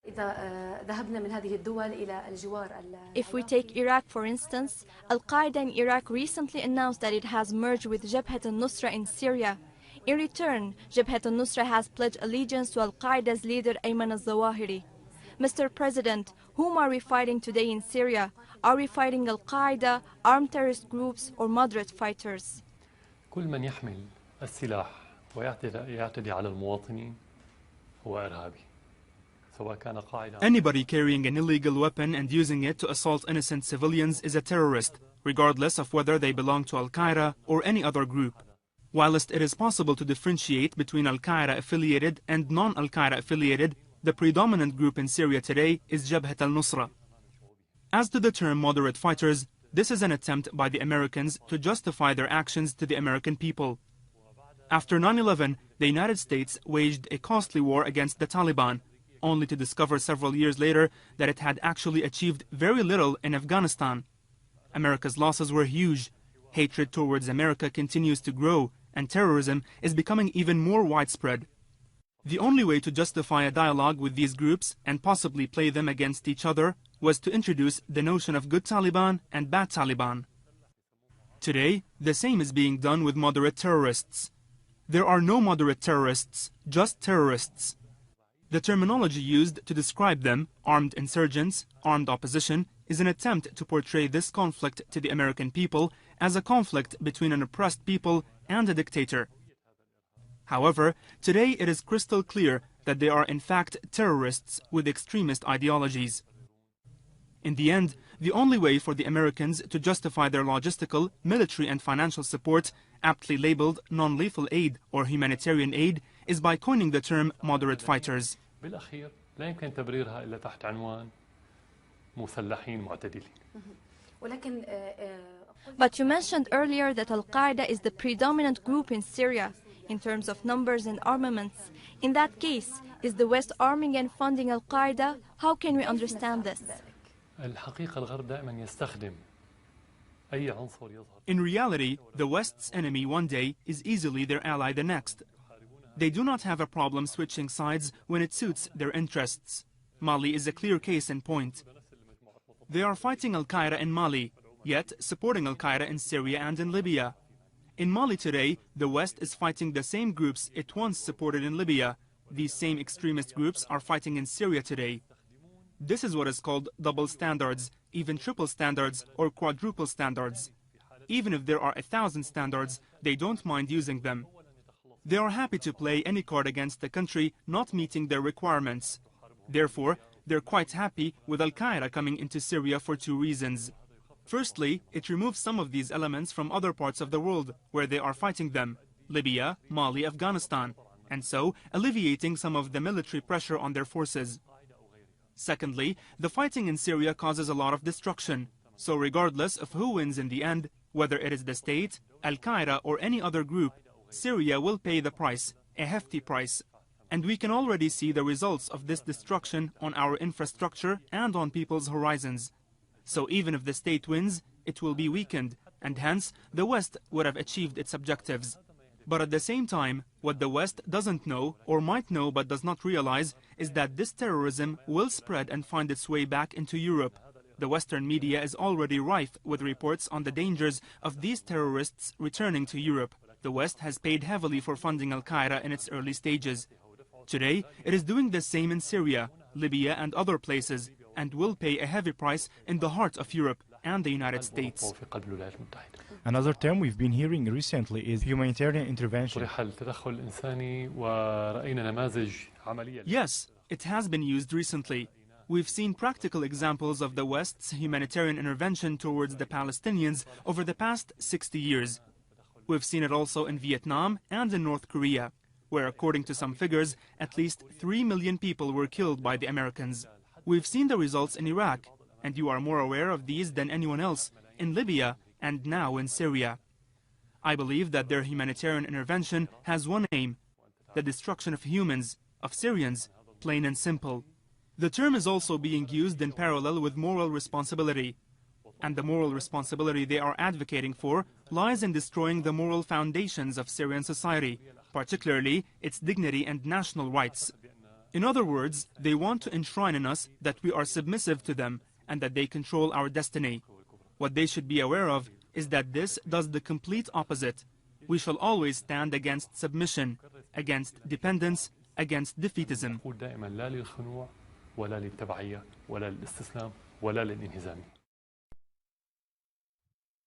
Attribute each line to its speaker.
Speaker 1: If we take Iraq, for instance, al-Qaeda in Iraq recently announced that it has merged with Jabhat al-Nusra in Syria. In return, Jabhat al-Nusra has pledged allegiance to al-Qaeda's leader Ayman al-Zawahiri. Mr. President, whom are we fighting today in Syria? Are we fighting al-Qaeda, armed terrorist groups, or moderate fighters?
Speaker 2: كل من يحمل السلاح ويعتدي على المواطنين هو إرهابي.
Speaker 3: Anybody carrying an illegal weapon and using it to assault innocent civilians is a terrorist, regardless of whether they belong to al-Qaeda or any other group. Whilst it is possible to differentiate between al-Qaeda affiliated and non-al-Qaeda affiliated, the predominant group in Syria today is Jabhat al-Nusra. As to the term moderate fighters, this is an attempt by the Americans to justify their actions to the American people. After 9/11, the United States waged a costly war against the Taliban, only to discover several years later that it had actually achieved very little in Afghanistan. America's losses were huge. Hatred towards America continues to grow, and terrorism is becoming even more widespread. The only way to justify a dialogue with these groups and possibly play them against each other was to introduce the notion of good Taliban and bad Taliban. Today, the same is being done with moderate terrorists. There are no moderate terrorists, just terrorists. The terminology used to describe them, armed insurgents, armed opposition, is an attempt to portray this conflict to the American people as a conflict between an oppressed people and a dictator. However, today it is crystal clear that they are in fact terrorists with extremist ideologies. In the end, the only way for the Americans to justify their logistical, military and financial support, aptly labeled non-lethal aid or humanitarian aid, is by coining the term moderate fighters.
Speaker 1: But you mentioned earlier that al-Qaeda is the predominant group in Syria in terms of numbers and armaments. In that case, is the West arming and funding al-Qaeda? How can we understand this?
Speaker 3: In reality, the West's enemy one day is easily their ally the next. They do not have a problem switching sides when it suits their interests. Mali is a clear case in point. They are fighting al-Qaeda in Mali, yet supporting al-Qaeda in Syria and in Libya. In Mali today, the West is fighting the same groups it once supported in Libya. These same extremist groups are fighting in Syria today. This is what is called double standards, even triple standards or quadruple standards. Even if there are 1,000 standards, they don't mind using them. They are happy to play any card against the country not meeting their requirements. Therefore, they're quite happy with al-Qaeda coming into Syria for two reasons. Firstly, it removes some of these elements from other parts of the world where they are fighting them, Libya, Mali, Afghanistan, and so alleviating some of the military pressure on their forces. Secondly, the fighting in Syria causes a lot of destruction, so regardless of who wins in the end, whether it is the state, al-Qaeda or any other group, Syria will pay the price, a hefty price. And we can already see the results of this destruction on our infrastructure and on people's horizons. So even if the state wins, it will be weakened, and hence the West would have achieved its objectives. But at the same time, what the West doesn't know, or might know but does not realize, is that this terrorism will spread and find its way back into Europe. The Western media is already rife with reports on the dangers of these terrorists returning to Europe. The West has paid heavily for funding al-Qaeda in its early stages. Today, it is doing the same in Syria, Libya and other places, and will pay a heavy price in the heart of Europe and the United States.
Speaker 4: Another term we've been hearing recently is humanitarian intervention.
Speaker 3: Yes, it has been used recently. We've seen practical examples of the West's humanitarian intervention towards the Palestinians over the past 60 years. We've seen it also in Vietnam and in North Korea, where according to some figures, at least 3 million people were killed by the Americans. We've seen the results in Iraq, and you are more aware of these than anyone else, in Libya and now in Syria. I believe that their humanitarian intervention has one aim: the destruction of humans, of Syrians, plain and simple. The term is also being used in parallel with moral responsibility. And the moral responsibility they are advocating for lies in destroying the moral foundations of Syrian society, particularly its dignity and national rights. In other words, they want to enshrine in us that we are submissive to them and that they control our destiny. What they should be aware of is that this does the complete opposite. We shall always stand against submission, against dependence, against defeatism.
Speaker 2: دائما لا للخنوع ولا للتبعية ولا للاستسلام ولا للانهزام.